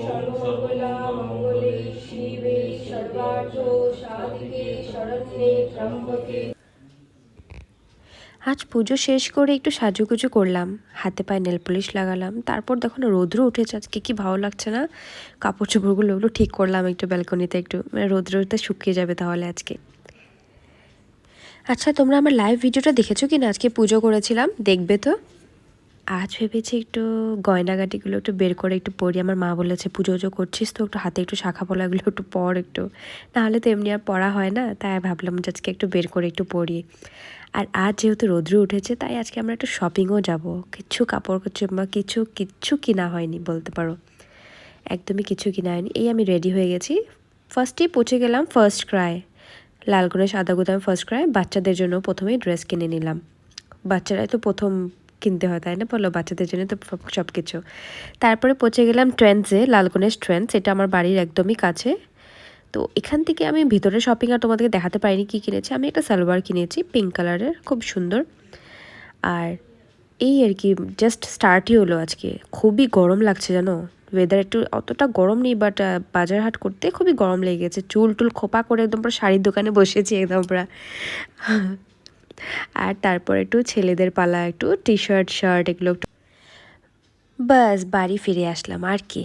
সর্বমঙ্গলামঙ্গলে শিবে সর্বার্থ সাধিকে শরণ্যে ত্র্যম্বকে। আজ পুজো শেষ করে একটু সাজুগুজু করলাম, হাতে পায়ে নেল পলিশ লাগালাম। তারপর দেখো না রৌদ্র উঠেছে আজকে, কি ভালো লাগছে না। কাপড় চোপড়গুলো একটু ঠিক করলাম একটু ব্যালকনিতে, একটু মানে রৌদ্রতে শুকিয়ে যাবে তাহলে আজকে। আচ্ছা তোমরা আমার লাইভ ভিডিওটা দেখেছো কি না? আজকে পুজো করেছিলাম, দেখবে তো। আজ ভেবেছি একটু গয়নাগাটিগুলো একটু বের করে একটু পরি। আমার মা বলেছে পুজো উজো করছিস তো একটু হাতে একটু শাখা পলাগুলো একটু পর একটু, নাহলে তো এমনি আর পরা হয় না। তাই ভাবলাম যে আজকে একটু বের করে একটু পরি। আর আজ যেহেতু রৌদ্র উঠেছে তাই আজকে আমরা একটু শপিংও যাব। কিছু কাপড় বা কিচ্ছু কিনা হয়নি বলতে পারো, একদমই কিছু কিনা হয়নি। এই আমি রেডি হয়ে গেছি, ফার্স্টেই পৌঁছে গেলাম ফার্স্ট ক্রাই, লালগণের সাদা গুদাম ফার্স্ট ক্রাই। বাচ্চাদের জন্য প্রথমেই ড্রেস কিনে নিলাম, বাচ্চারাই তো প্রথম কিনতে হয় তাই না, বলো, বাচ্চাদের জন্য তো সব কিছু। তারপরে পৌঁছে গেলাম ট্রেন্ডসে, লালগণেশ ট্রেন্ডস, এটা আমার বাড়ির একদমই কাছে। তো এখান থেকে আমি ভিতরে শপিং আর তোমাদেরকে দেখাতে পারিনি কী কিনেছি। আমি একটা সালোয়ার কিনেছি পিঙ্ক কালারের, খুব সুন্দর। আর এই আর কি, জাস্ট স্টার্টই হলো আজকে। খুবই গরম লাগছে জানো, ওয়েদার একটু অতটা গরম নেই, বাট বাজার হাট করতে খুবই গরম লেগে গেছে। চুল টুল খোপা করে একদম পুরো শাড়ির দোকানে বসেছি একদম পুরো। আর তারপর একটু ছেলেদের পালা, একটু টি শার্ট এগুলো একটু, বাস বাড়ি ফিরে আসলাম আর কি।